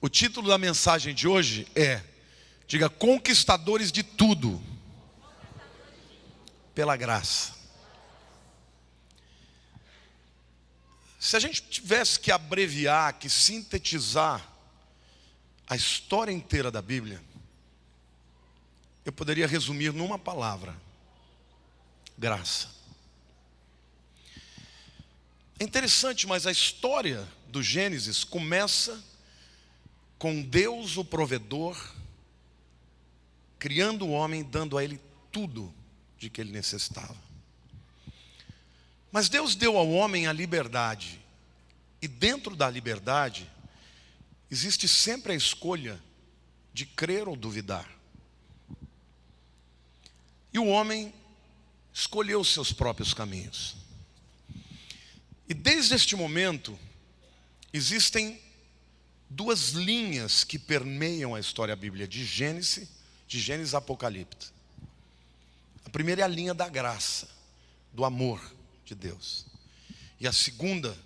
O título da mensagem de hoje é, diga, conquistadores de tudo, pela graça. Se a gente tivesse que abreviar, que sintetizar a história inteira da Bíblia, eu poderia resumir numa palavra: graça. É interessante, mas a história do Gênesis começa com Deus, o provedor, criando o homem, dando a ele tudo de que ele necessitava. Mas Deus deu ao homem a liberdade, e dentro da liberdade existe sempre a escolha de crer ou duvidar. E o homem escolheu os seus próprios caminhos. E desde este momento existem duas linhas que permeiam a história da Bíblia, de Gênesis a Apocalipse. A primeira é a linha da graça, do amor de Deus. E a segunda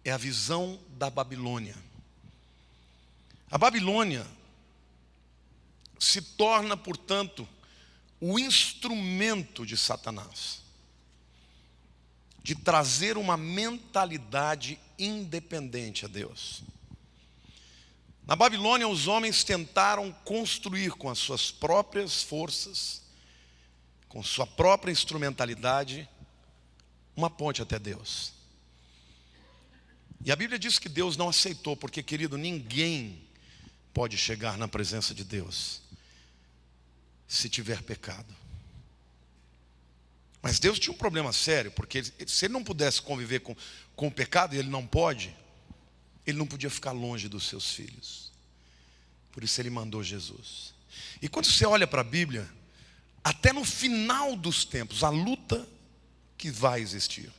é a visão da Babilônia. A Babilônia se torna, portanto, o instrumento de Satanás, de trazer uma mentalidade independente a Deus. Na Babilônia, os homens tentaram construir com as suas próprias forças, com sua própria instrumentalidade, uma ponte até Deus. E a Bíblia diz que Deus não aceitou, porque, querido, ninguém pode chegar na presença de Deus se tiver pecado. Mas Deus tinha um problema sério, porque se ele não pudesse conviver com o pecado, e ele não pode, ele não podia ficar longe dos seus filhos. Por isso ele mandou Jesus. E quando você olha para a Bíblia, até no final dos tempos, a luta que vai existir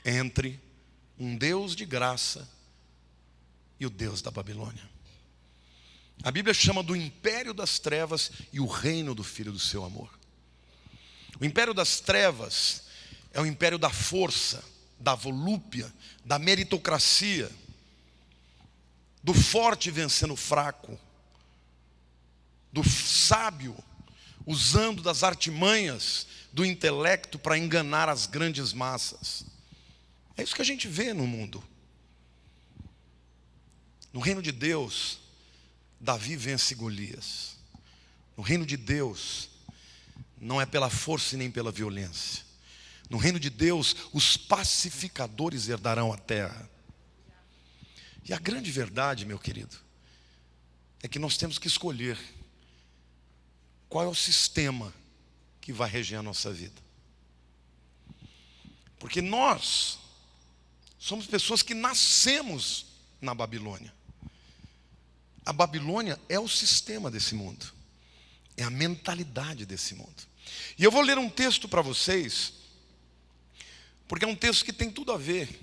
entre um Deus de graça e o Deus da Babilônia. A Bíblia chama do império das trevas e o reino do Filho do seu amor. O império das trevas é o império da força, da volúpia, da meritocracia, do forte vencendo o fraco, do sábio usando das artimanhas do intelecto para enganar as grandes massas. É isso que a gente vê no mundo. No reino de Deus, Davi vence Golias. No reino de Deus, não é pela força e nem pela violência. No reino de Deus, os pacificadores herdarão a terra. E a grande verdade, meu querido, é que nós temos que escolher qual é o sistema que vai reger a nossa vida. Porque nós somos pessoas que nascemos na Babilônia. A Babilônia é o sistema desse mundo, é a mentalidade desse mundo. E eu vou ler um texto para vocês, porque é um texto que tem tudo a ver,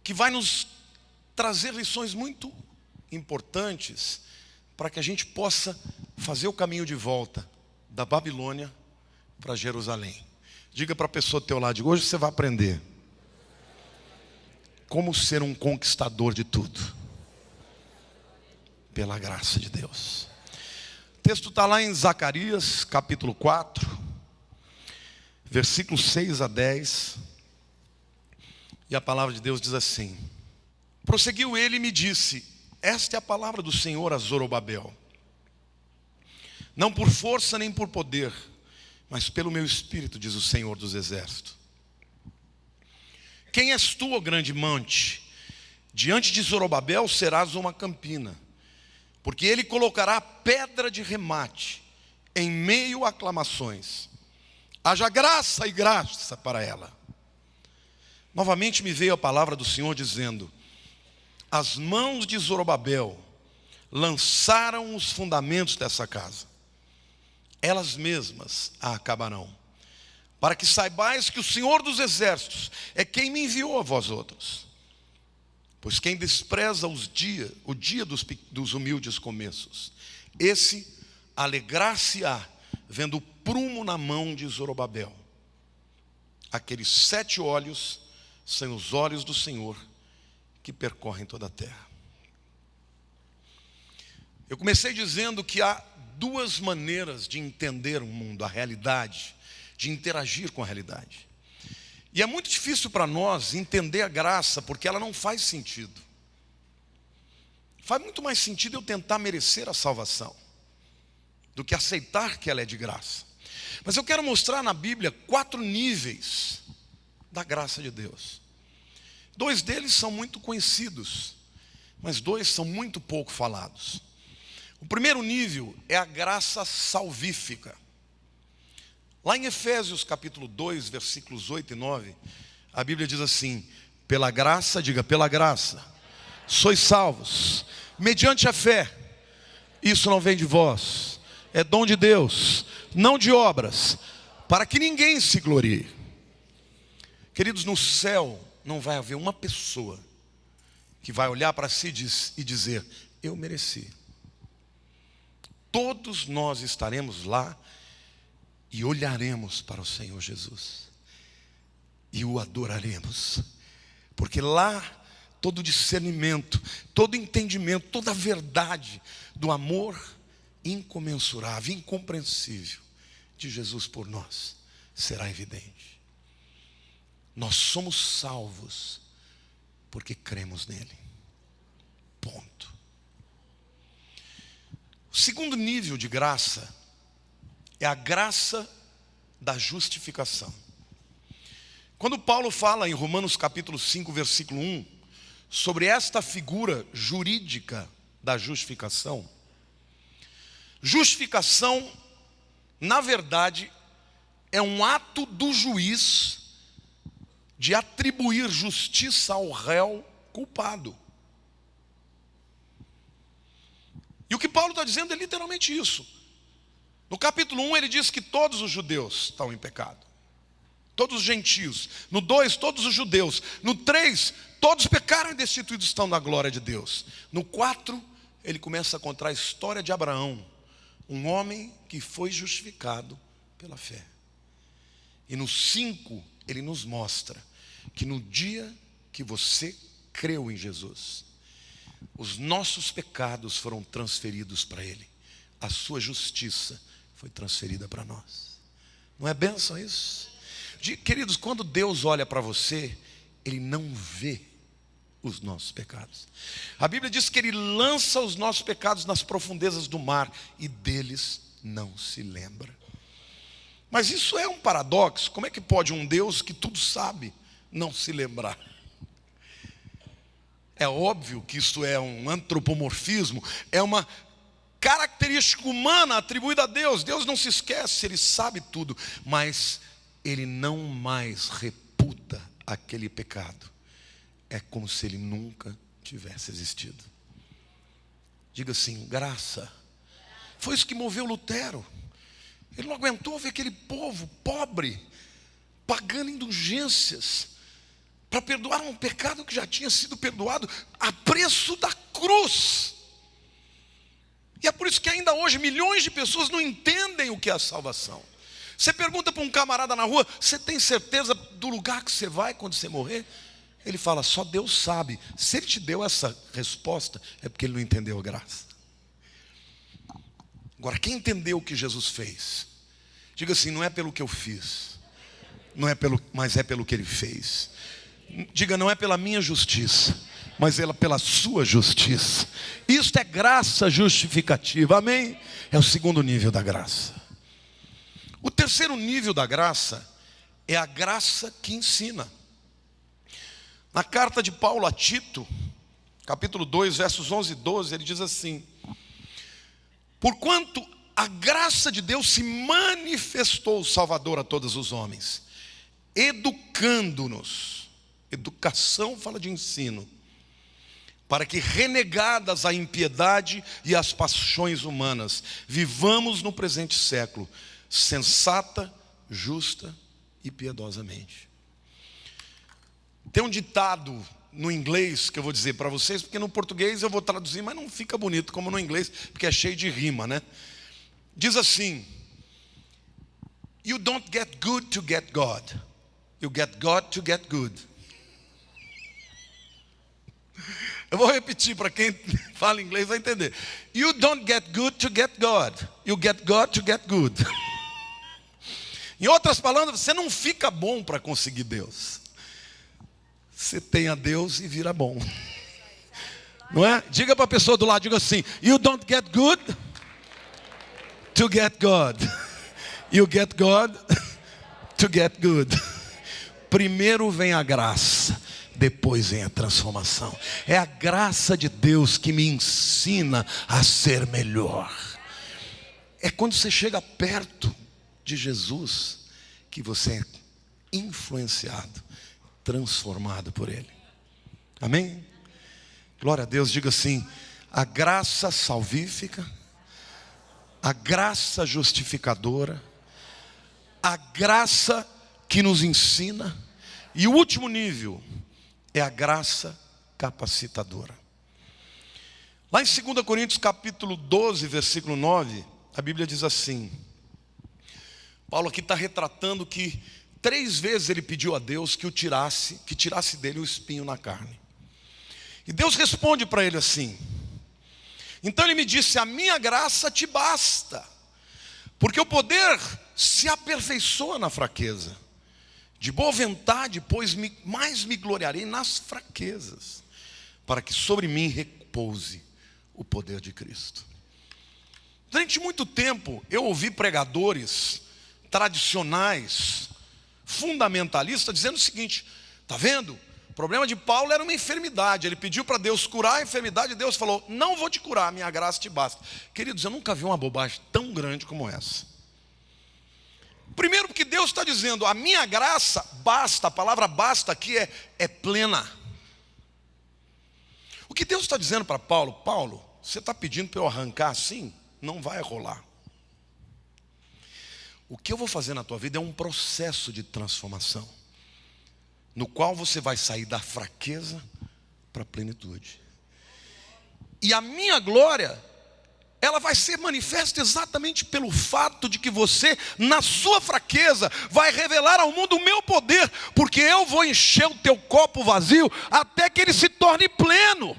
que vai nos trazer lições muito importantes para que a gente possa fazer o caminho de volta da Babilônia para Jerusalém. Diga para a pessoa do teu lado, hoje você vai aprender como ser um conquistador de tudo, pela graça de Deus. O texto está lá em Zacarias, capítulo 4, versículos 6 a 10. E a palavra de Deus diz assim: prosseguiu ele e me disse: esta é a palavra do Senhor a Zorobabel. Não por força nem por poder, mas pelo meu espírito, diz o Senhor dos exércitos. Quem és tu, ó grande monte? Diante de Zorobabel serás uma campina, porque ele colocará pedra de remate em meio a aclamações. Haja graça e graça para ela. Novamente me veio a palavra do Senhor dizendo: as mãos de Zorobabel lançaram os fundamentos dessa casa, elas mesmas a acabarão, para que saibais que o Senhor dos exércitos é quem me enviou a vós outros. Pois quem despreza o dia dos humildes começos, esse alegrar-se-á vendo o prumo na mão de Zorobabel. Aqueles 7 olhos são os olhos do Senhor que percorrem toda a terra. Eu comecei dizendo que há duas maneiras de entender o mundo, a realidade, de interagir com a realidade. E é muito difícil para nós entender a graça, porque ela não faz sentido. Faz muito mais sentido eu tentar merecer a salvação do que aceitar que ela é de graça. Mas eu quero mostrar na Bíblia 4 níveis da graça de Deus. 2 deles são muito conhecidos, mas 2 são muito pouco falados. O primeiro nível é a graça salvífica. Lá em Efésios capítulo 2, versículos 8 e 9, a Bíblia diz assim: pela graça, diga, pela graça, sois salvos, mediante a fé. Isso não vem de vós, é dom de Deus, não de obras, para que ninguém se glorie. Queridos, no céu não vai haver uma pessoa que vai olhar para si e dizer: eu mereci. Todos nós estaremos lá e olharemos para o Senhor Jesus e o adoraremos, porque lá todo discernimento, todo entendimento, toda a verdade do amor incomensurável, incompreensível de Jesus por nós será evidente. Nós somos salvos porque cremos nele. Ponto. O segundo nível de graça é a graça da justificação. Quando Paulo fala em Romanos capítulo 5, versículo 1, sobre esta figura jurídica da justificação, justificação, na verdade, é um ato do juiz de atribuir justiça ao réu culpado. E o que Paulo está dizendo é literalmente isso. No capítulo 1 ele diz que todos os judeus estão em pecado, todos os gentios. No 2, todos os judeus. No 3, todos pecaram e destituídos estão da glória de Deus. No 4, ele começa a contar a história de Abraão, um homem que foi justificado pela fé. E no 5, ele nos mostra que no dia que você creu em Jesus, os nossos pecados foram transferidos para ele, a sua justiça foi transferida para nós. Não é bênção isso? Queridos, quando Deus olha para você, ele não vê os nossos pecados. A Bíblia diz que ele lança os nossos pecados nas profundezas do mar e deles não se lembra. Mas isso é um paradoxo. Como é que pode um Deus que tudo sabe não se lembrar? É óbvio que isso é um antropomorfismo, é uma característica humana atribuída a Deus. Deus não se esquece, ele sabe tudo, mas ele não mais reputa aquele pecado. É como se ele nunca tivesse existido. Diga assim: graça. Foi isso que moveu Lutero. Ele não aguentou ver aquele povo pobre pagando indulgências para perdoar um pecado que já tinha sido perdoado a preço da cruz. E é por isso que ainda hoje milhões de pessoas não entendem o que é a salvação. Você pergunta para um camarada na rua: você tem certeza do lugar que você vai quando você morrer? Ele fala: só Deus sabe. Se ele te deu essa resposta, é porque ele não entendeu a graça. Agora, quem entendeu o que Jesus fez, diga assim: não é pelo que eu fiz, mas é pelo que ele fez. Diga: não é pela minha justiça, mas é pela sua justiça. Isto é graça justificativa, amém? É o segundo nível da graça. O terceiro nível da graça é a graça que ensina. Na carta de Paulo a Tito, capítulo 2, versos 11 e 12, ele diz assim: porquanto a graça de Deus se manifestou salvador a todos os homens, educando-nos. Educação fala de ensino, para que, renegadas a impiedade e as paixões humanas, vivamos no presente século sensata, justa e piedosamente. Tem um ditado no inglês que eu vou dizer para vocês, porque no português eu vou traduzir, mas não fica bonito como no inglês, porque é cheio de rima, né? Diz assim: you don't get good to get God, you get God to get good. Eu vou repetir para quem fala inglês vai entender. You don't get good to get God. You get God to get good. Em outras palavras, você não fica bom para conseguir Deus. Você tem a Deus e vira bom. Não é? Diga para a pessoa do lado, diga assim: You don't get good to get God. You get God to get good. Primeiro vem a graça, depois vem a transformação. É a graça de Deus que me ensina a ser melhor. É quando você chega perto de Jesus que você é influenciado, transformado por Ele. Amém? Glória a Deus, diga assim: a graça salvífica, a graça justificadora, a graça que nos ensina, e o último nível é a graça capacitadora. Lá em 2 Coríntios capítulo 12, versículo 9, a Bíblia diz assim, Paulo aqui está retratando que 3 vezes ele pediu a Deus que tirasse dele o espinho na carne. E Deus responde para ele assim, então ele me disse: a minha graça te basta, porque o poder se aperfeiçoa na fraqueza. De boa vontade, pois mais me gloriarei nas fraquezas, para que sobre mim repouse o poder de Cristo. Durante muito tempo eu ouvi pregadores tradicionais, fundamentalistas, dizendo o seguinte: está vendo? O problema de Paulo era uma enfermidade. Ele pediu para Deus curar a enfermidade, e Deus falou: não vou te curar, minha graça te basta. Queridos, eu nunca vi uma bobagem tão grande como essa. Primeiro porque Deus está dizendo: a minha graça basta. A palavra basta aqui é plena. O que Deus está dizendo para Paulo: Paulo, você está pedindo para eu arrancar assim? Não vai rolar. O que eu vou fazer na tua vida é um processo de transformação, no qual você vai sair da fraqueza para a plenitude. E a minha glória, ela vai ser manifesta exatamente pelo fato de que você, na sua fraqueza, vai revelar ao mundo o meu poder, porque eu vou encher o teu copo vazio até que ele se torne pleno.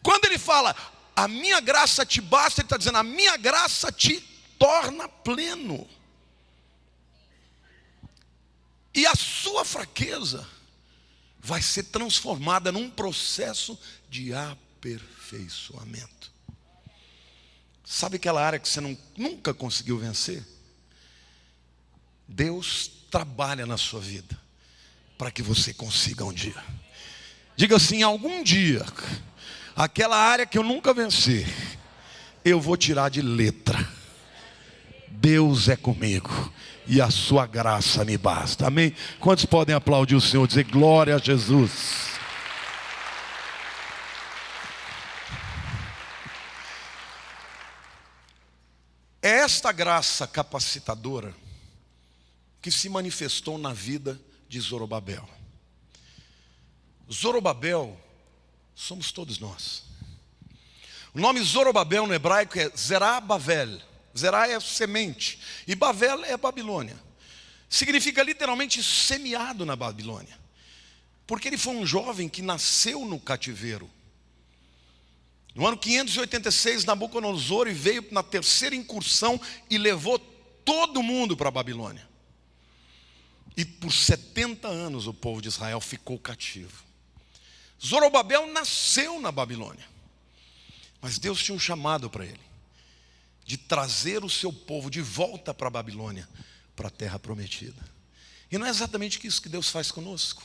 Quando ele fala, a minha graça te basta, ele está dizendo, a minha graça te torna pleno. E a sua fraqueza vai ser transformada num processo de aperfeiçoamento. Sabe aquela área que você nunca conseguiu vencer? Deus trabalha na sua vida para que você consiga um dia. Diga assim: algum dia, aquela área que eu nunca venci, eu vou tirar de letra. Deus é comigo e a sua graça me basta. Amém? Quantos podem aplaudir o Senhor, dizer glória a Jesus? É esta graça capacitadora que se manifestou na vida de Zorobabel. Zorobabel somos todos nós. O nome Zorobabel no hebraico é Zerabavel. Zerá é semente e Bavel é Babilônia. Significa literalmente semeado na Babilônia, porque ele foi um jovem que nasceu no cativeiro. No ano 586, Nabucodonosor veio na terceira incursão e levou todo mundo para a Babilônia. E por 70 anos o povo de Israel ficou cativo. Zorobabel nasceu na Babilônia, mas Deus tinha um chamado para ele, de trazer o seu povo de volta para a Babilônia, para a terra prometida. E não é exatamente isso que Deus faz conosco.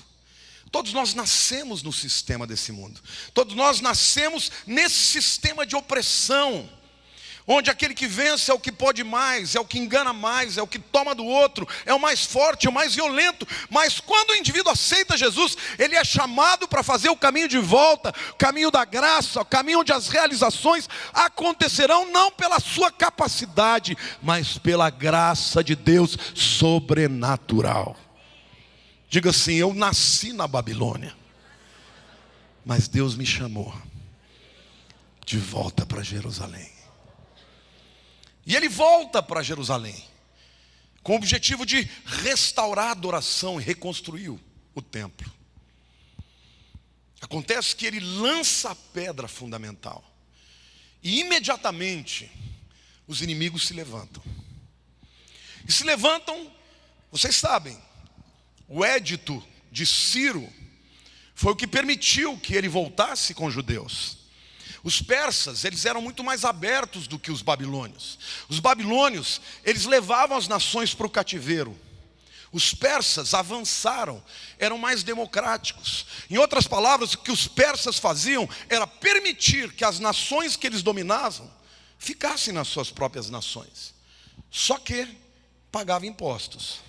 Todos nós nascemos no sistema desse mundo. Todos nós nascemos nesse sistema de opressão, onde aquele que vence é o que pode mais, é o que engana mais, é o que toma do outro, é o mais forte, é o mais violento. Mas quando o indivíduo aceita Jesus, ele é chamado para fazer o caminho de volta, o caminho da graça, o caminho onde as realizações acontecerão não pela sua capacidade, mas pela graça de Deus sobrenatural. Diga assim: eu nasci na Babilônia, mas Deus me chamou de volta para Jerusalém. E ele volta para Jerusalém com o objetivo de restaurar a adoração e reconstruir o templo. Acontece que ele lança a pedra fundamental. E imediatamente os inimigos se levantam. E se levantam, vocês sabem, o édito de Ciro foi o que permitiu que ele voltasse com os judeus. Os persas, eles eram muito mais abertos do que os babilônios. Os babilônios, eles levavam as nações para o cativeiro. Os persas avançaram, eram mais democráticos. Em outras palavras, o que os persas faziam era permitir que as nações que eles dominavam ficassem nas suas próprias nações. Só que pagavam impostos.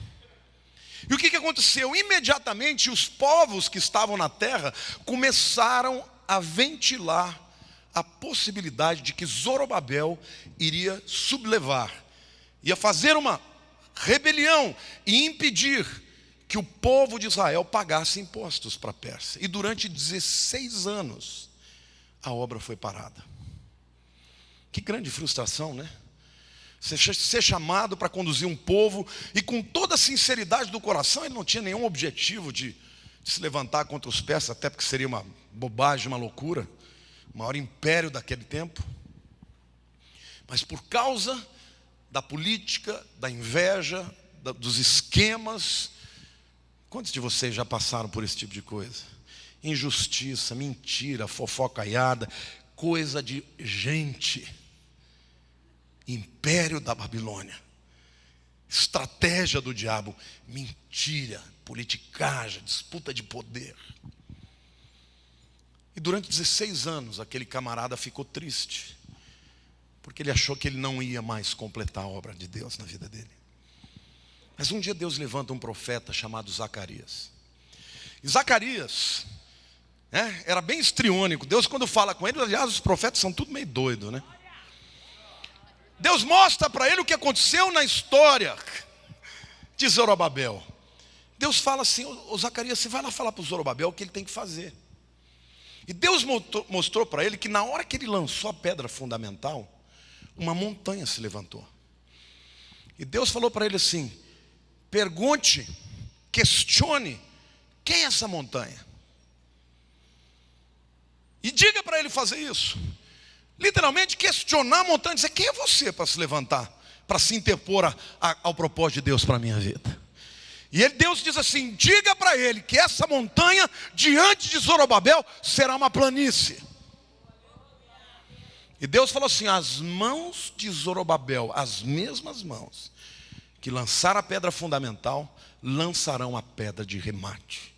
E o que aconteceu? Imediatamente os povos que estavam na terra começaram a ventilar a possibilidade de que Zorobabel iria sublevar, ia fazer uma rebelião e impedir que o povo de Israel pagasse impostos para a Pérsia. E durante 16 anos a obra foi parada. Que grande frustração, né? Ser chamado para conduzir um povo e com toda a sinceridade do coração, ele não tinha nenhum objetivo de se levantar contra os persas, até porque seria uma bobagem, uma loucura, o maior império daquele tempo. Mas por causa da política, da inveja, dos esquemas, quantos de vocês já passaram por esse tipo de coisa? Injustiça, mentira, fofocaiada, coisa de gente. Império da Babilônia, estratégia do diabo, mentira, politicagem, disputa de poder. E durante 16 anos aquele camarada ficou triste, porque ele achou que ele não ia mais completar a obra de Deus na vida dele. Mas um dia Deus levanta um profeta chamado Zacarias. E Zacarias, era bem histriônico. Deus, quando fala com ele, aliás, os profetas são tudo meio doido, né? Deus mostra para ele o que aconteceu na história de Zorobabel. Deus fala assim: ô Zacarias, você vai lá falar para o Zorobabel o que ele tem que fazer. E Deus mostrou para ele que na hora que ele lançou a pedra fundamental, uma montanha se levantou. E Deus falou para ele assim: pergunte, questione, quem é essa montanha? E diga para ele fazer isso. Literalmente questionar a montanha, dizer: quem é você para se levantar, para se interpor ao propósito de Deus para a minha vida? E Deus diz assim: diga para ele que essa montanha diante de Zorobabel será uma planície. E Deus falou assim: as mãos de Zorobabel, as mesmas mãos que lançaram a pedra fundamental, lançarão a pedra de remate.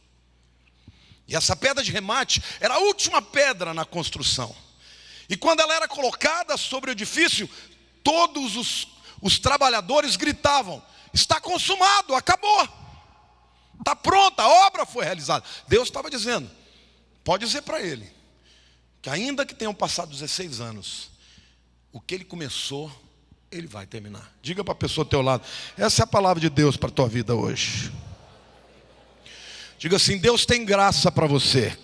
E essa pedra de remate era a última pedra na construção. E quando ela era colocada sobre o edifício, todos os trabalhadores gritavam: está consumado, acabou, está pronta, a obra foi realizada. Deus estava dizendo: pode dizer para ele, que ainda que tenham passado 16 anos, o que ele começou, ele vai terminar. Diga para a pessoa do teu lado: essa é a palavra de Deus para a tua vida hoje. Diga assim: Deus tem graça para você.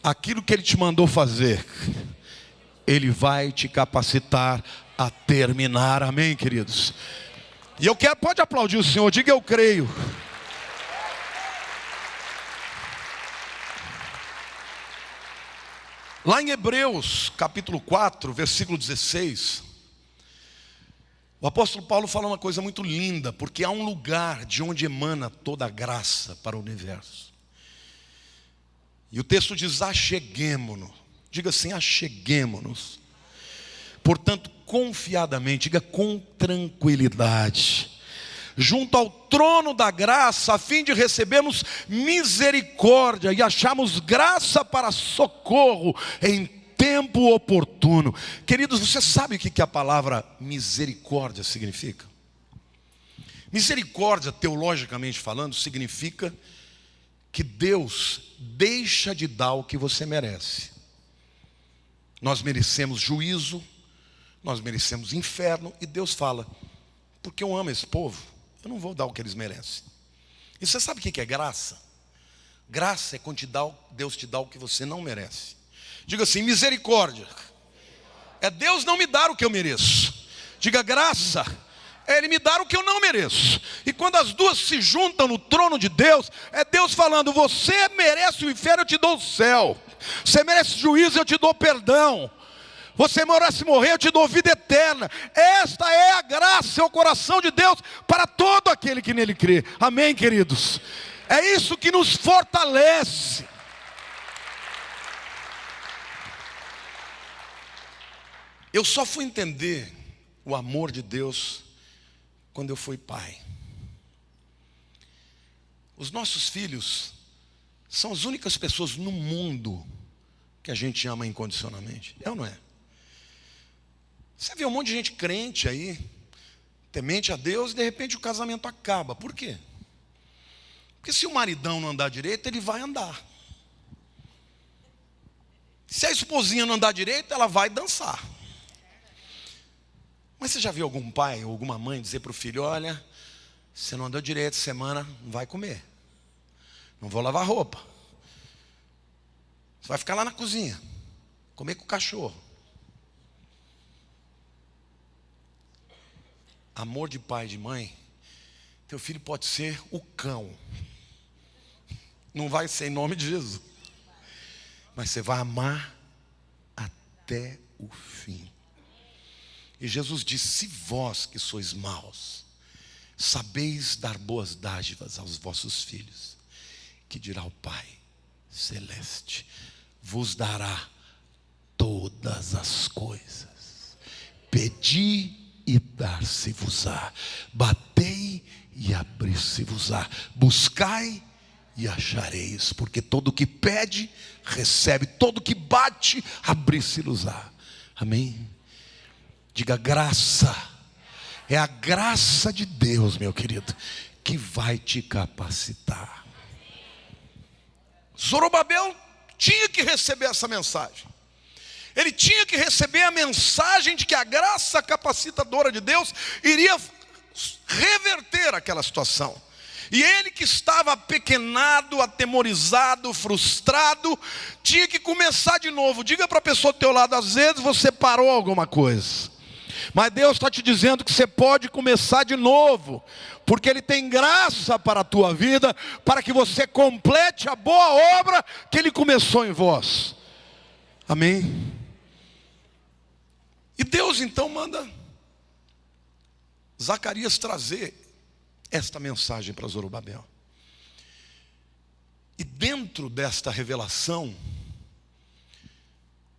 Aquilo que Ele te mandou fazer, Ele vai te capacitar a terminar. Amém, queridos? E eu quero, pode aplaudir o Senhor, diga: eu creio. Lá em Hebreus, capítulo 4, versículo 16, o apóstolo Paulo fala uma coisa muito linda, porque há um lugar de onde emana toda a graça para o universo. E o texto diz: acheguemo-nos. Diga assim: acheguemo-nos. Portanto, confiadamente, diga com tranquilidade, junto ao trono da graça, a fim de recebermos misericórdia e acharmos graça para socorro em tempo oportuno. Queridos, você sabe o que a palavra misericórdia significa? Misericórdia, teologicamente falando, significa que Deus deixa de dar o que você merece. Nós merecemos juízo, nós merecemos inferno, e Deus fala: porque eu amo esse povo, eu não vou dar o que eles merecem. E você sabe o que é graça? Graça é quando Deus te dá o que você não merece. Diga assim: misericórdia é Deus não me dar o que eu mereço. Diga: graça é Ele me dar o que eu não mereço. E quando as duas se juntam no trono de Deus, é Deus falando: você merece o inferno, eu te dou o céu. Você merece juízo, eu te dou perdão. Você merece morrer, eu te dou vida eterna. Esta é a graça, é o coração de Deus para todo aquele que nele crê. Amém, queridos? É isso que nos fortalece. Eu só fui entender o amor de Deus quando eu fui pai. Os nossos filhos são as únicas pessoas no mundo que a gente ama incondicionalmente. É ou não é? Você vê um monte de gente crente aí, temente a Deus, e de repente o casamento acaba. Por quê? Porque se o maridão não andar direito, ele vai andar. Se a esposinha não andar direito, ela vai dançar. Mas você já viu algum pai ou alguma mãe dizer para o filho: olha, você não andou direito essa semana, não vai comer, não vou lavar roupa, você vai ficar lá na cozinha, comer com o cachorro. Amor de pai e de mãe, teu filho pode ser o cão, não vai ser em nome de Jesus, mas você vai amar até o fim. E Jesus disse: se vós que sois maus, sabeis dar boas dádivas aos vossos filhos, que dirá o Pai Celeste, vos dará todas as coisas. Pedi e dar-se-vos-á, batei e abrir-se-vos-á, buscai e achareis, porque todo que pede, recebe, todo que bate, abrir-se-los-á. Amém? Diga graça. É a graça de Deus, meu querido, que vai te capacitar. Zorobabel tinha que receber essa mensagem. Ele tinha que receber a mensagem de que a graça capacitadora de Deus iria reverter aquela situação. E ele, que estava apequenado, atemorizado, frustrado, tinha que começar de novo. Diga para a pessoa do teu lado: às vezes você parou alguma coisa, mas Deus está te dizendo que você pode começar de novo, porque Ele tem graça para a tua vida, para que você complete a boa obra que Ele começou em vós. Amém? E Deus então manda Zacarias trazer esta mensagem para Zorobabel. E dentro desta revelação,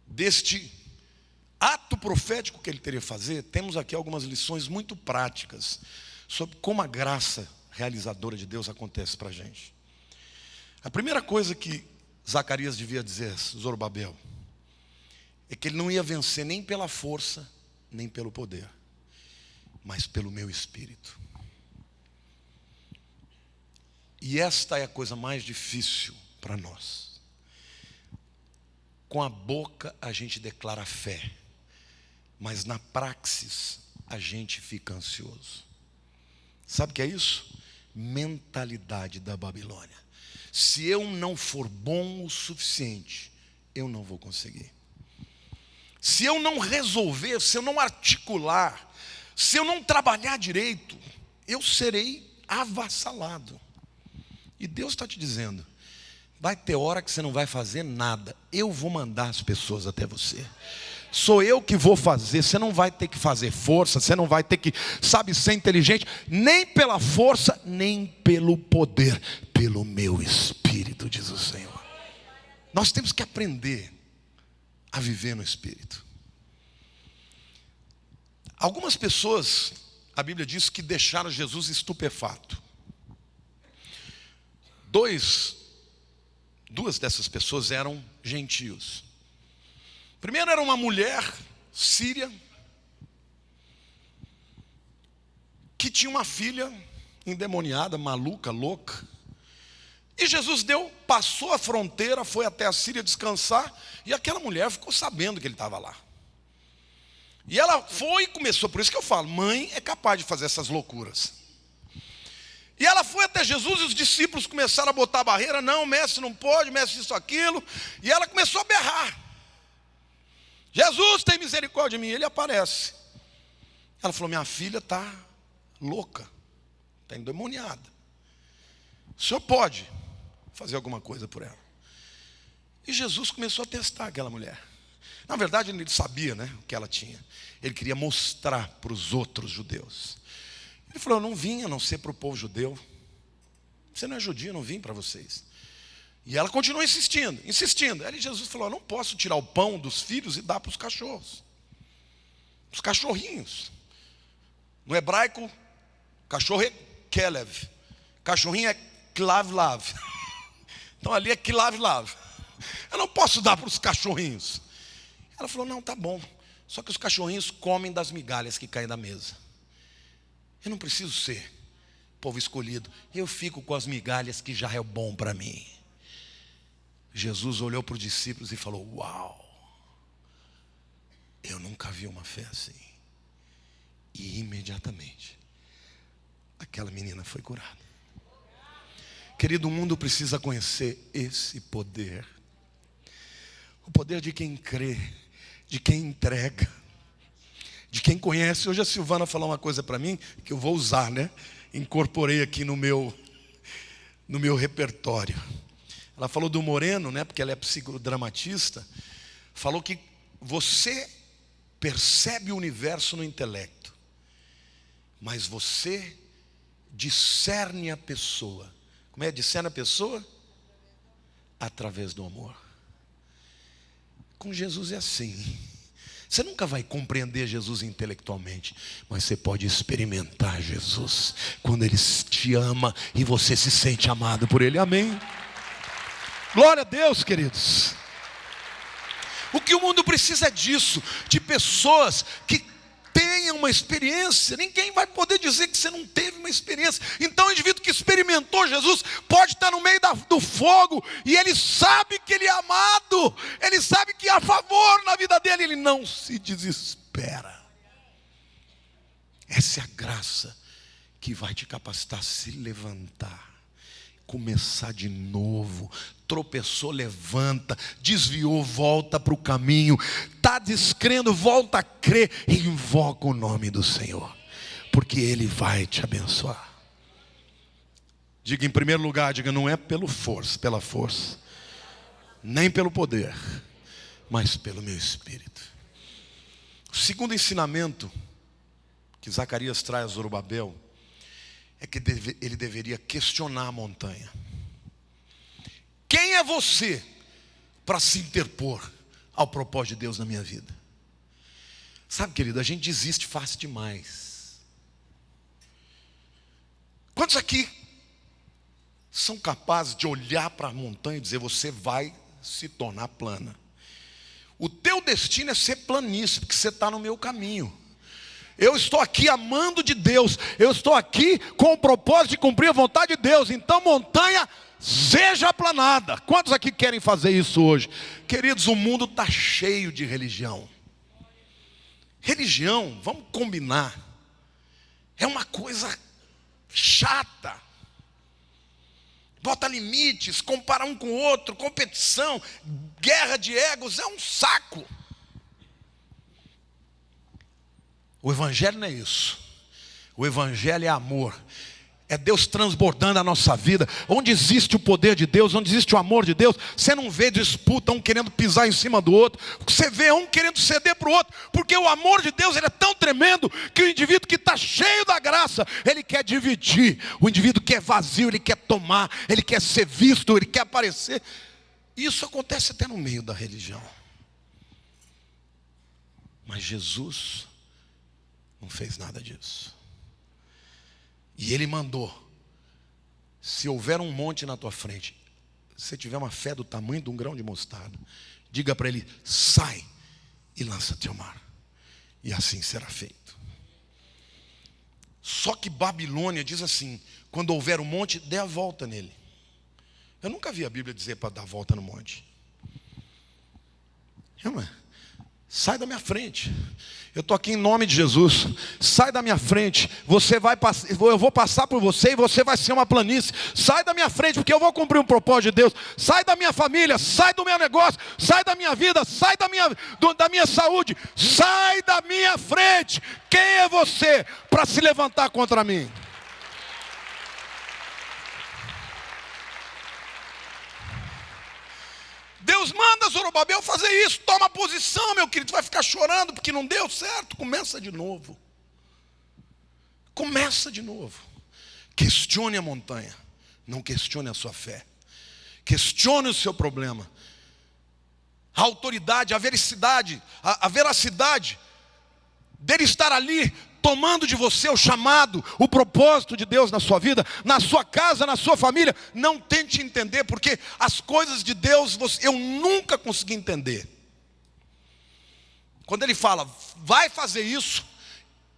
deste ato profético que ele teria que fazer, temos aqui algumas lições muito práticas sobre como a graça realizadora de Deus acontece para a gente. A primeira coisa que Zacarias devia dizer a Zorobabel é que ele não ia vencer nem pela força, nem pelo poder, mas pelo meu espírito. E esta é a coisa mais difícil para nós. Com a boca a gente declara fé, mas na praxis a gente fica ansioso. Sabe o que é isso? Mentalidade da Babilônia. Se eu não for bom o suficiente, eu não vou conseguir. Se eu não resolver, se eu não articular, se eu não trabalhar direito, eu serei avassalado. E Deus está te dizendo: vai ter hora que você não vai fazer nada, eu vou mandar as pessoas até você. Sou eu que vou fazer, você não vai ter que fazer força, você não vai ter que, ser inteligente, nem pela força, nem pelo poder, pelo meu Espírito, diz o Senhor. Nós temos que aprender a viver no Espírito. Algumas pessoas, a Bíblia diz que deixaram Jesus estupefato. Duas dessas pessoas eram gentios. Primeiro era uma mulher síria que tinha uma filha endemoniada, maluca, louca. E Jesus passou a fronteira, foi até a Síria descansar, e aquela mulher ficou sabendo que ele estava lá. E ela foi e começou, por isso que eu falo, mãe é capaz de fazer essas loucuras. E ela foi até Jesus e os discípulos começaram a botar a barreira: não, mestre, não pode, mestre, isso, aquilo. E ela começou a berrar: Jesus, tem misericórdia de mim. Ele aparece. Ela falou: minha filha está louca, está endemoniada. O senhor pode fazer alguma coisa por ela. E Jesus começou a testar aquela mulher. Na verdade, ele sabia, né, o que ela tinha. Ele queria mostrar para os outros judeus. Ele falou: eu não vim a não ser para o povo judeu. Você não é judia, eu não vim para vocês. E ela continuou insistindo, insistindo. Aí Jesus falou: eu não posso tirar o pão dos filhos e dar para os cachorros. Os cachorrinhos. No hebraico, cachorro é kelev. Cachorrinho é klav-lav. Então ali é klav-lav. Eu não posso dar para os cachorrinhos. Ela falou: não, tá bom. Só que os cachorrinhos comem das migalhas que caem da mesa. Eu não preciso ser povo escolhido. Eu fico com as migalhas que já é bom para mim. Jesus olhou para os discípulos e falou: uau, eu nunca vi uma fé assim. E imediatamente aquela menina foi curada. Querido, o mundo precisa conhecer esse poder. O poder de quem crê, de quem entrega, de quem conhece. Hoje a Silvana falou uma coisa para mim que eu vou usar, né? Incorporei aqui no meu repertório. Ela falou do Moreno, né? Porque ela é psicodramatista. Falou que você percebe o universo no intelecto, mas você discerne a pessoa. Como é? Discerne a pessoa? Através do amor. Com Jesus é assim. Você nunca vai compreender Jesus intelectualmente, mas você pode experimentar Jesus quando Ele te ama e você se sente amado por Ele. Amém? Glória a Deus, queridos. O que o mundo precisa é disso, de pessoas que tenham uma experiência. Ninguém vai poder dizer que você não teve uma experiência. Então o indivíduo que experimentou Jesus pode estar no meio do fogo e ele sabe que ele é amado, ele sabe que há favor na vida dele, ele não se desespera. Essa é a graça que vai te capacitar a se levantar, começar de novo. Tropeçou, levanta. Desviou, volta para o caminho. Está descrendo, volta a crer e invoca o nome do Senhor, porque Ele vai te abençoar. Diga em primeiro lugar, diga: não é pela força, nem pelo poder, mas pelo meu Espírito. O segundo ensinamento que Zacarias traz a Zorobabel é que ele deveria questionar a montanha. Quem é você para se interpor ao propósito de Deus na minha vida? Sabe, querido, a gente desiste fácil demais. Quantos aqui são capazes de olhar para a montanha e dizer: você vai se tornar plana? O teu destino é ser planície, porque você está no meu caminho. Eu estou aqui amando de Deus. Eu estou aqui com o propósito de cumprir a vontade de Deus. Então, montanha, seja aplanada. Quantos aqui querem fazer isso hoje? Queridos, o mundo está cheio de religião. Religião, vamos combinar, é uma coisa chata. Bota limites, compara um com o outro, competição, guerra de egos, é um saco. O Evangelho não é isso. O Evangelho é amor. É Deus transbordando a nossa vida. Onde existe o poder de Deus, onde existe o amor de Deus, você não vê disputa, um querendo pisar em cima do outro. Você vê um querendo ceder para o outro. Porque o amor de Deus, ele é tão tremendo, que o indivíduo que está cheio da graça, ele quer dividir. O indivíduo que é vazio, ele quer tomar, ele quer ser visto, ele quer aparecer. Isso acontece até no meio da religião. Mas Jesus não fez nada disso. E Ele mandou: se houver um monte na tua frente, se você tiver uma fé do tamanho de um grão de mostarda, diga para ele: sai e lança-te ao mar. E assim será feito. Só que Babilônia diz assim: quando houver um monte, dê a volta nele. Eu nunca vi a Bíblia dizer para dar a volta no monte. Não é? sai da minha frente. Eu estou aqui em nome de Jesus. Sai da minha frente. Eu vou passar por você e você vai ser uma planície. Sai da minha frente, porque eu vou cumprir um propósito de Deus. Sai da minha família, sai do meu negócio, sai da minha vida, sai da minha saúde. Sai da minha frente. Quem é você para se levantar contra mim? Deus manda Zorobabel fazer isso. Toma posição, meu querido. Tu vai ficar chorando porque não deu certo. Começa de novo. Começa de novo. Questione a montanha. Não questione a sua fé. Questione o seu problema. A autoridade, a veracidade dele estar ali, tomando de você o chamado, o propósito de Deus na sua vida, na sua casa, na sua família. Não tente entender, porque as coisas de Deus eu nunca consegui entender. Quando ele fala, vai fazer isso,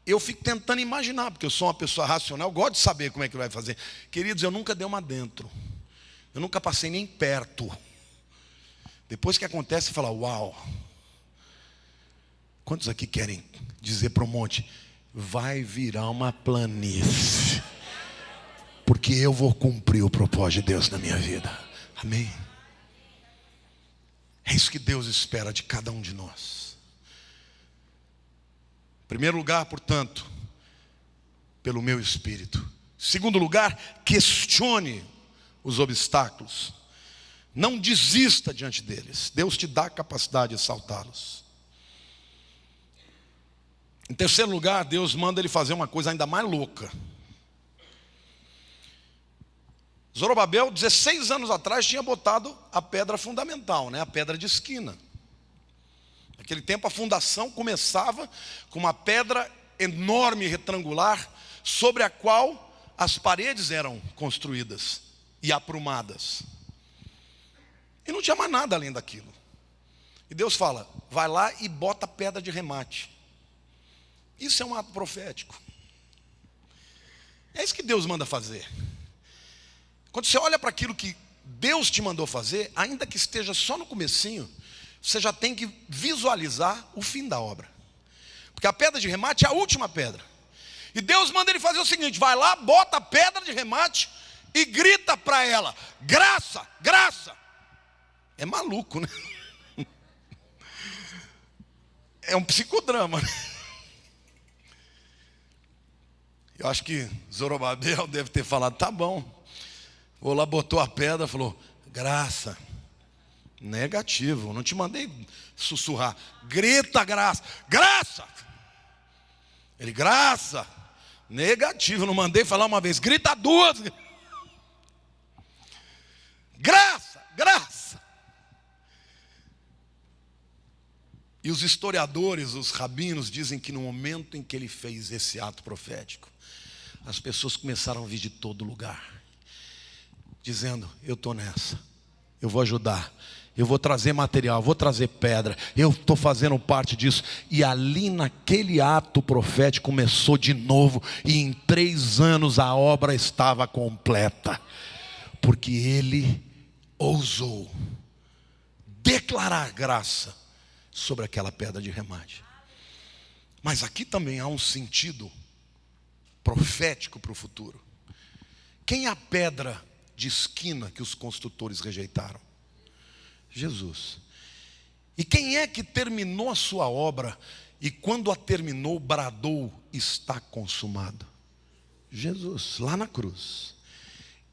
eu fico tentando imaginar, porque eu sou uma pessoa racional, eu gosto de saber como é que vai fazer. Queridos, eu nunca dei uma dentro. Eu nunca passei nem perto. Depois que acontece, você fala, uau. Quantos aqui querem dizer para o monte, vai virar uma planície, porque eu vou cumprir o propósito de Deus na minha vida. Amém? É isso que Deus espera de cada um de nós. Em primeiro lugar, portanto, pelo meu espírito. Em segundo lugar, questione os obstáculos. Não desista diante deles. Deus te dá a capacidade de saltá-los. Em terceiro lugar, Deus manda ele fazer uma coisa ainda mais louca. Zorobabel, 16 anos atrás, tinha botado a pedra fundamental, a pedra de esquina. Naquele tempo a fundação começava com uma pedra enorme, retangular, sobre a qual as paredes eram construídas e aprumadas. E não tinha mais nada além daquilo. E Deus fala, vai lá e bota a pedra de remate. Isso é um ato profético. É isso que Deus manda fazer. Quando você olha para aquilo que Deus te mandou fazer, ainda que esteja só no comecinho, você já tem que visualizar o fim da obra. Porque a pedra de remate é a última pedra. E Deus manda ele fazer o seguinte, vai lá, bota a pedra de remate e grita para ela, graça, graça. É maluco, né? É um psicodrama, né? Eu acho que Zorobabel deve ter falado, tá bom. Ou lá botou a pedra, falou, graça. Negativo, não te mandei sussurrar. Grita graça, graça. Ele, graça. Negativo, não mandei falar uma vez, grita duas. Graça, graça. E os historiadores, os rabinos dizem que no momento em que ele fez esse ato profético, as pessoas começaram a vir de todo lugar, dizendo, eu estou nessa, eu vou ajudar, eu vou trazer material, vou trazer pedra, eu estou fazendo parte disso. E ali naquele ato profético começou de novo, e em 3 anos a obra estava completa, porque ele ousou declarar graça sobre aquela pedra de remate. Mas aqui também há um sentido profético para o futuro. Quem é a pedra de esquina que os construtores rejeitaram? Jesus. E quem é que terminou a sua obra e quando a terminou bradou, está consumado? Jesus, lá na cruz.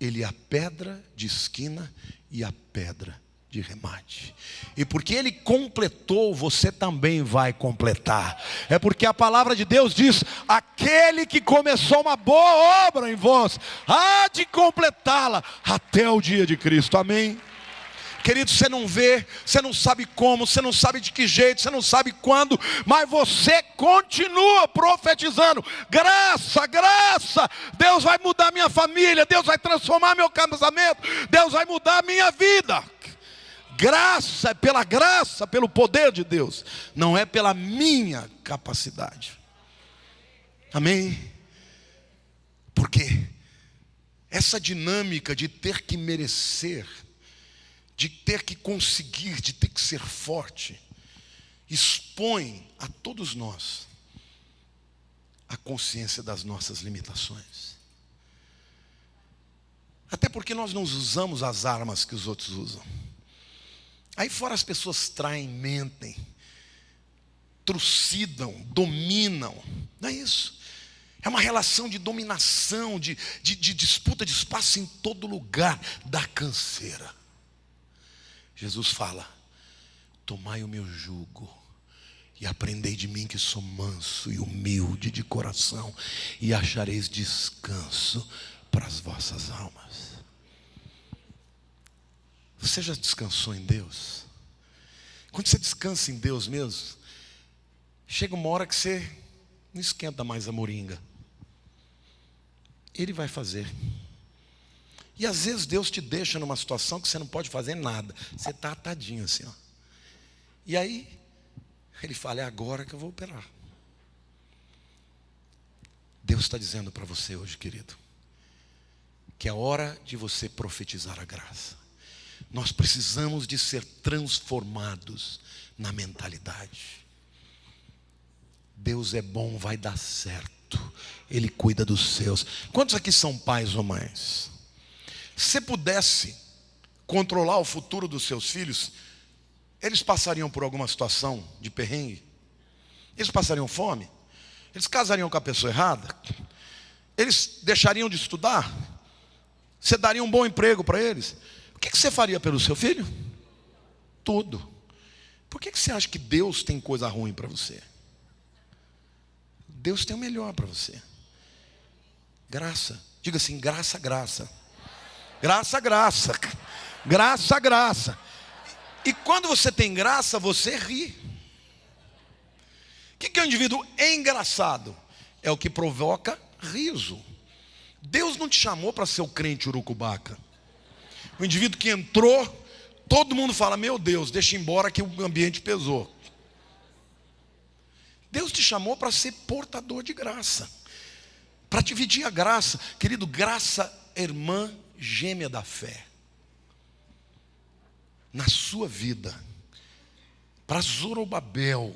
Ele é a pedra de esquina e a pedra de remate. E porque ele completou, você também vai completar. É porque a palavra de Deus diz, aquele que começou uma boa obra em vós, há de completá-la até o dia de Cristo. Amém? Querido, você não vê, você não sabe como, você não sabe de que jeito, você não sabe quando, mas você continua profetizando, graça, graça, Deus vai mudar minha família, Deus vai transformar meu casamento, Deus vai mudar a minha vida. Graça, é pela graça, pelo poder de Deus, não é pela minha capacidade. Amém? Porque essa dinâmica de ter que merecer, de ter que conseguir, de ter que ser forte, expõe a todos nós a consciência das nossas limitações. Até porque nós não usamos as armas que os outros usam. Aí fora as pessoas traem, mentem, trucidam, dominam. Não é isso. É uma relação de dominação, de disputa de espaço em todo lugar. Dá canseira. Jesus fala: tomai o meu jugo e aprendei de mim, que sou manso e humilde de coração, e achareis descanso para as vossas almas. Você já descansou em Deus? Quando você descansa em Deus mesmo, chega uma hora que você não esquenta mais a moringa. Ele vai fazer. E às vezes Deus te deixa numa situação que você não pode fazer nada. Você está atadinho assim, ó. E aí Ele fala: é agora que eu vou operar. Deus está dizendo para você hoje, querido, que é hora de você profetizar a graça. Nós precisamos de ser transformados na mentalidade. Deus é bom, vai dar certo. Ele cuida dos seus. Quantos aqui são pais ou mães? Se você pudesse controlar o futuro dos seus filhos, eles passariam por alguma situação de perrengue? Eles passariam fome? Eles casariam com a pessoa errada? Eles deixariam de estudar? Você daria um bom emprego para eles? O que você faria pelo seu filho? Tudo. Por que você acha que Deus tem coisa ruim para você? Deus tem o melhor para você. Graça. Diga assim: graça, graça. Graça, graça. Graça, graça. E quando você tem graça, você ri. O que é um indivíduo engraçado? É o que provoca riso. Deus não te chamou para ser o crente urucubaca. O indivíduo que entrou, todo mundo fala: meu Deus, deixa embora que o ambiente pesou. Deus te chamou para ser portador de graça, para dividir a graça. Querido, graça é irmã gêmea da fé. Na sua vida, para Zorobabel,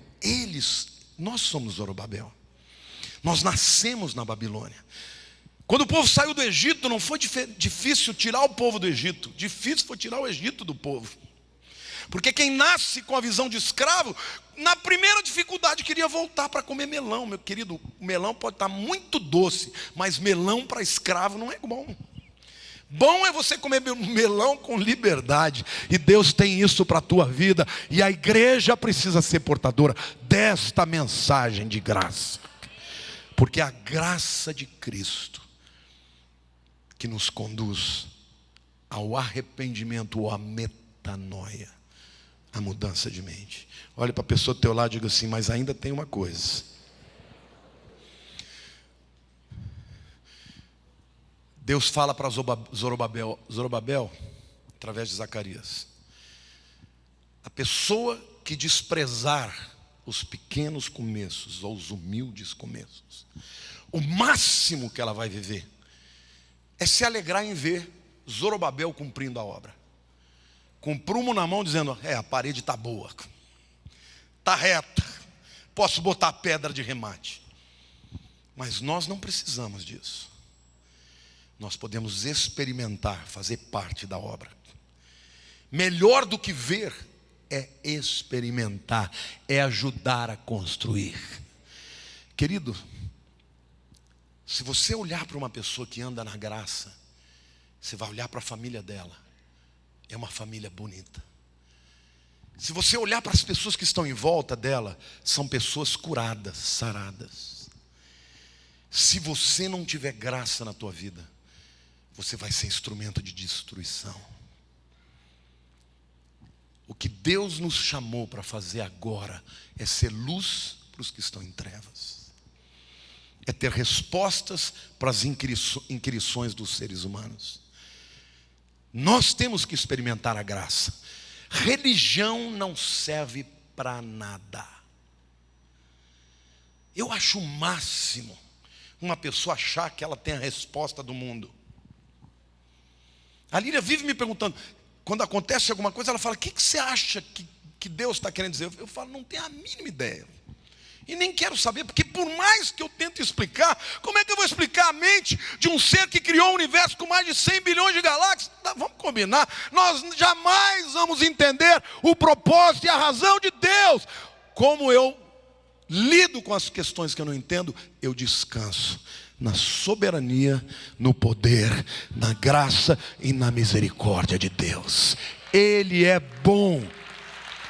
nós somos Zorobabel. Nós nascemos na Babilônia. Quando o povo saiu do Egito, não foi difícil tirar o povo do Egito. Difícil foi tirar o Egito do povo. Porque quem nasce com a visão de escravo, na primeira dificuldade queria voltar para comer melão. Meu querido, o melão pode estar muito doce, mas melão para escravo não é bom. Bom é você comer melão com liberdade. E Deus tem isso para a tua vida. E a igreja precisa ser portadora desta mensagem de graça. Porque é a graça de Cristo que nos conduz ao arrependimento ou à metanoia, a mudança de mente. Olha para a pessoa do teu lado e diga assim: mas ainda tem uma coisa. Deus fala para Zorobabel, através de Zacarias: a pessoa que desprezar os pequenos começos, ou os humildes começos, o máximo que ela vai viver é se alegrar em ver Zorobabel cumprindo a obra, com prumo na mão, dizendo: a parede está boa, está reta, posso botar pedra de remate. Mas nós não precisamos disso. Nós podemos experimentar, fazer parte da obra. Melhor do que ver é experimentar, é ajudar a construir. Querido, se você olhar para uma pessoa que anda na graça, você vai olhar para a família dela. É uma família bonita. Se você olhar para as pessoas que estão em volta dela, são pessoas curadas, saradas. Se você não tiver graça na tua vida, você vai ser instrumento de destruição. O que Deus nos chamou para fazer agora é ser luz para os que estão em trevas. É ter respostas para as inquirições dos seres humanos. Nós temos que experimentar a graça. Religião não serve para nada. Eu acho o máximo uma pessoa achar que ela tem a resposta do mundo. A Lília vive me perguntando, quando acontece alguma coisa, ela fala: o que você acha que que Deus está querendo dizer? Eu falo, não tenho a mínima ideia. E nem quero saber, porque por mais que eu tente explicar, como é que eu vou explicar a mente de um ser que criou um universo com mais de 100 bilhões de galáxias? Vamos combinar, nós jamais vamos entender o propósito e a razão de Deus. Como eu lido com as questões que eu não entendo, eu descanso na soberania, no poder, na graça e na misericórdia de Deus. Ele é bom,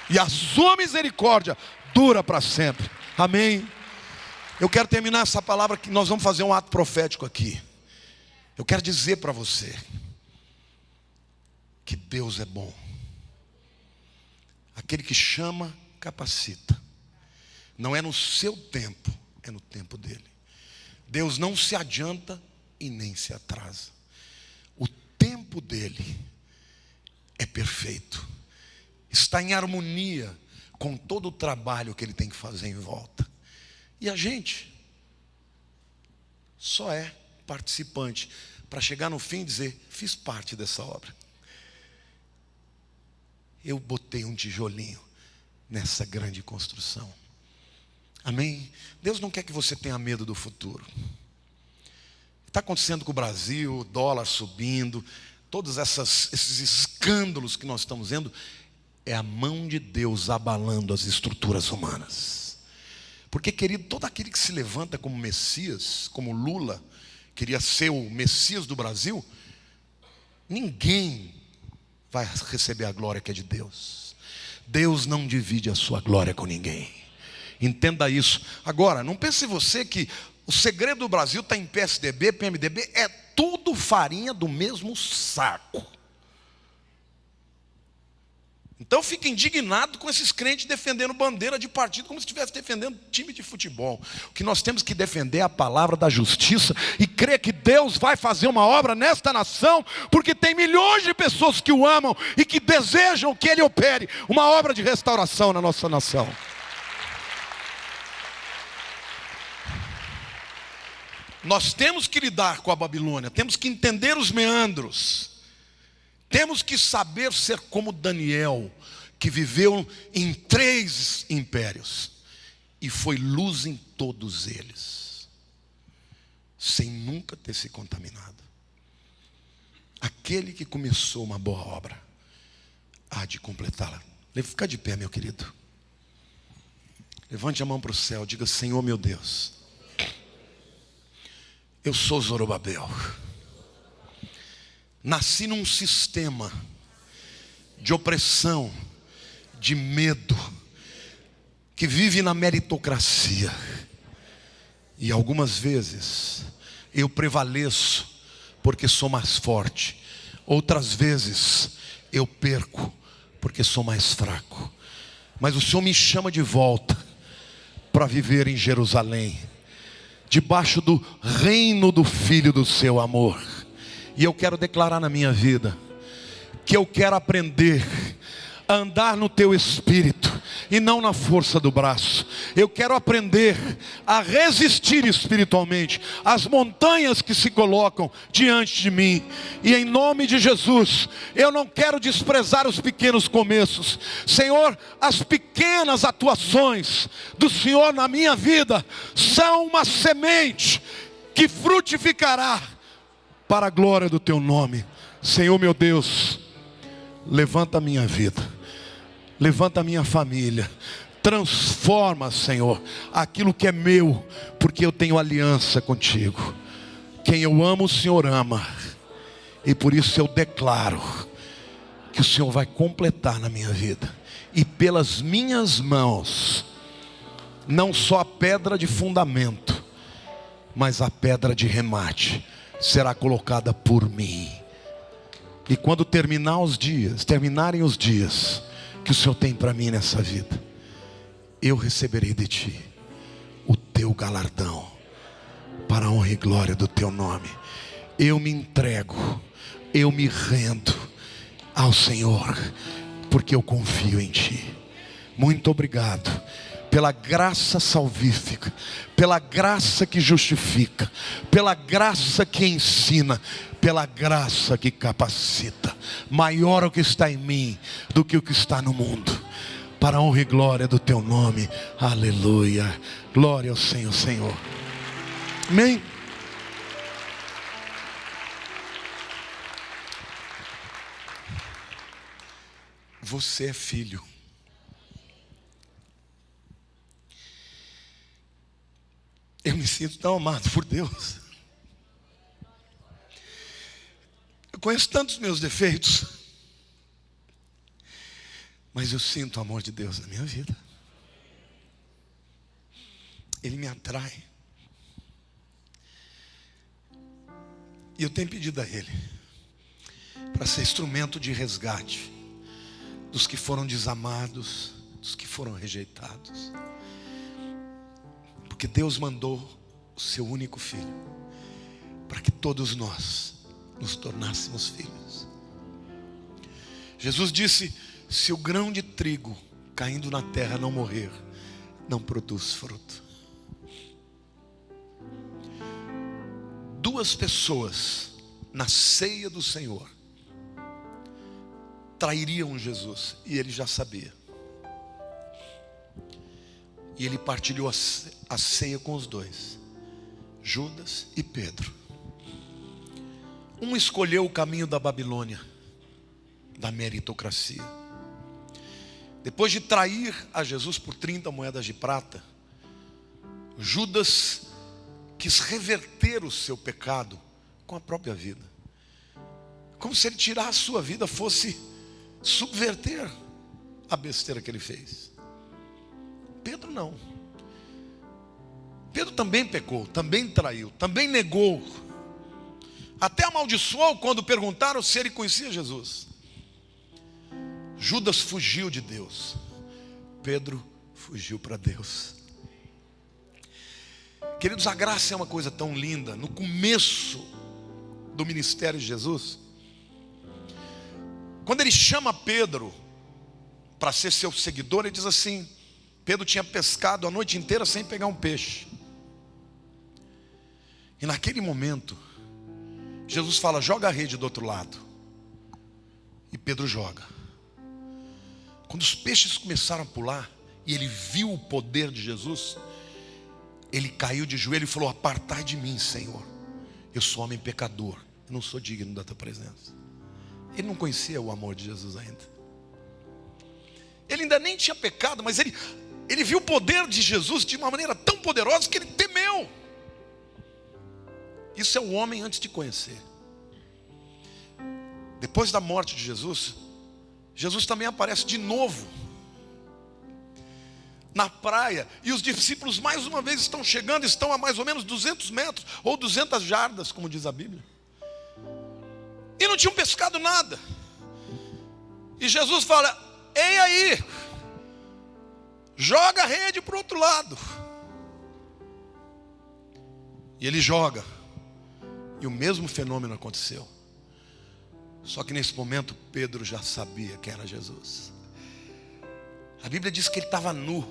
e a sua misericórdia dura para sempre. Amém? Eu quero terminar essa palavra que nós vamos fazer um ato profético aqui. Eu quero dizer para você que Deus é bom. Aquele que chama, capacita. Não é no seu tempo, é no tempo dele. Deus não se adianta e nem se atrasa. O tempo dele é perfeito. Está em harmonia com todo o trabalho que ele tem que fazer em volta. E a gente só é participante para chegar no fim e dizer, fiz parte dessa obra. Eu botei um tijolinho nessa grande construção. Amém? Deus não quer que você tenha medo do futuro. Está acontecendo com o Brasil, o dólar subindo, todos esses escândalos que nós estamos vendo, é a mão de Deus abalando as estruturas humanas. Porque, querido, todo aquele que se levanta como Messias, como Lula, queria ser o Messias do Brasil, ninguém vai receber a glória que é de Deus. Deus não divide a sua glória com ninguém. Entenda isso. Agora, não pense você que o segredo do Brasil está em PSDB, PMDB, é tudo farinha do mesmo saco. Então fica indignado com esses crentes defendendo bandeira de partido como se estivesse defendendo time de futebol. O que nós temos que defender é a palavra da justiça e crer que Deus vai fazer uma obra nesta nação, porque tem milhões de pessoas que o amam e que desejam que Ele opere uma obra de restauração na nossa nação. Nós temos que lidar com a Babilônia, temos que entender os meandros. Temos que saber ser como Daniel, que viveu em 3 impérios e foi luz em todos eles, sem nunca ter se contaminado. Aquele que começou uma boa obra há de completá-la. Fica de pé, meu querido. Levante a mão para o céu, diga: Senhor meu Deus, eu sou Zorobabel. Nasci num sistema de opressão, de medo, que vive na meritocracia. E algumas vezes eu prevaleço porque sou mais forte. Outras vezes eu perco porque sou mais fraco. Mas o Senhor me chama de volta para viver em Jerusalém, debaixo do reino do Filho do seu amor. E eu quero declarar na minha vida que eu quero aprender a andar no teu espírito e não na força do braço. Eu quero aprender a resistir espiritualmente às montanhas que se colocam diante de mim. E em nome de Jesus, eu não quero desprezar os pequenos começos. Senhor, as pequenas atuações do Senhor na minha vida são uma semente que frutificará para a glória do teu nome. Senhor meu Deus, levanta a minha vida, levanta a minha família, transforma, Senhor, aquilo que é meu, porque eu tenho aliança contigo. Quem eu amo, o Senhor ama, e por isso eu declaro que o Senhor vai completar na minha vida, e pelas minhas mãos, não só a pedra de fundamento, mas a pedra de remate será colocada por mim. E quando terminarem os dias que o Senhor tem para mim nessa vida, eu receberei de ti o teu galardão, para a honra e glória do teu nome. Eu me entrego, eu me rendo ao Senhor, porque eu confio em ti. Muito obrigado pela graça salvífica, pela graça que justifica, pela graça que ensina, pela graça que capacita. Maior o que está em mim do que o que está no mundo. para a honra e glória do teu nome. Aleluia. Glória ao Senhor, Senhor. Amém. Você é filho. Eu me sinto tão amado por Deus. Eu conheço tantos meus defeitos, mas eu sinto o amor de Deus na minha vida. Ele me atrai. E eu tenho pedido a Ele para ser instrumento de resgate dos que foram desamados, dos que foram rejeitados. Porque Deus mandou o seu único filho para que todos nós nos tornássemos filhos. Jesus disse: se o grão de trigo caindo na terra não morrer, não produz fruto. Duas pessoas na ceia do Senhor trairiam Jesus, e ele já sabia. E ele partilhou a ceia com os dois, Judas e Pedro. Um escolheu o caminho da Babilônia, da meritocracia. Depois de trair a Jesus por 30 moedas de prata, Judas quis reverter o seu pecado com a própria vida. Como se ele tirar a sua vida fosse subverter a besteira que ele fez. Pedro não. Pedro também pecou, também traiu, também negou. Até amaldiçoou quando perguntaram se ele conhecia Jesus. Judas fugiu de Deus. Pedro fugiu para Deus. Queridos, a graça é uma coisa tão linda. No começo do ministério de Jesus, quando ele chama Pedro para ser seu seguidor, ele diz assim: Pedro tinha pescado a noite inteira sem pegar um peixe. E naquele momento, Jesus fala: joga a rede do outro lado. E Pedro joga. Quando os peixes começaram a pular e ele viu o poder de Jesus, ele caiu de joelho e falou: apartai de mim, Senhor, eu sou homem pecador, eu não sou digno da tua presença. Ele não conhecia o amor de Jesus ainda. Ele ainda nem tinha pecado, mas ele viu o poder de Jesus de uma maneira tão poderosa que ele temeu. Isso é o homem antes de conhecer. Depois da morte de Jesus, Jesus também aparece de novo na praia, e os discípulos mais uma vez estão chegando, estão a mais ou menos 200 metros, ou 200 jardas, como diz a Bíblia, e não tinham pescado nada. E Jesus fala: ei aí, joga a rede para o outro lado. E ele joga, e o mesmo fenômeno aconteceu. Só que nesse momento Pedro já sabia quem era Jesus. A Bíblia diz que ele estava nu,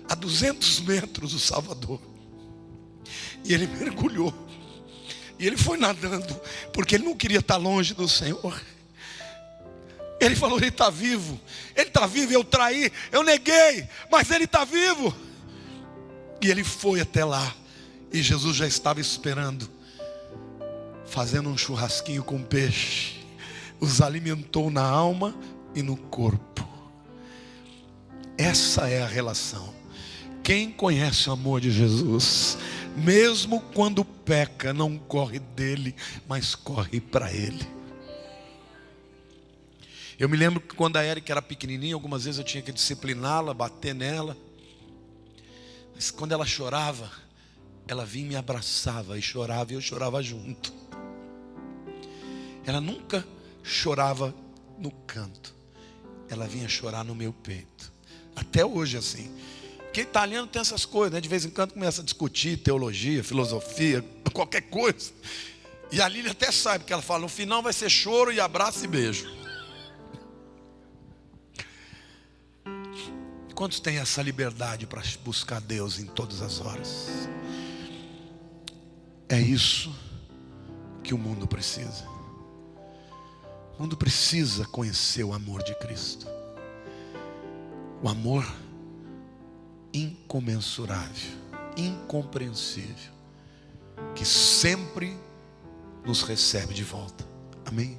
a 200 metros do Salvador. E ele mergulhou. E ele foi nadando, porque ele não queria estar longe do Senhor. Ele falou: ele está vivo. Ele está vivo, eu traí, eu neguei, mas ele está vivo. E ele foi até lá. E Jesus já estava esperando, fazendo um churrasquinho com peixe. Os alimentou na alma e no corpo. Essa é a relação. Quem conhece o amor de Jesus, mesmo quando peca, não corre dele, mas corre para ele. Eu me lembro que quando a Érica era pequenininha, algumas vezes eu tinha que discipliná-la, bater nela. Mas quando ela chorava, ela vinha e me abraçava e chorava, e eu chorava junto. Ela nunca chorava no canto, ela vinha chorar no meu peito. Até hoje assim. Porque italiano tem essas coisas, né? De vez em quando começa a discutir teologia, filosofia, qualquer coisa. E a Lília até sabe, porque ela fala: no final vai ser choro e abraço e beijo. Quantos têm essa liberdade para buscar Deus em todas as horas? É isso que o mundo precisa. O mundo precisa conhecer o amor de Cristo. o amor incomensurável, incompreensível, que sempre nos recebe de volta. Amém?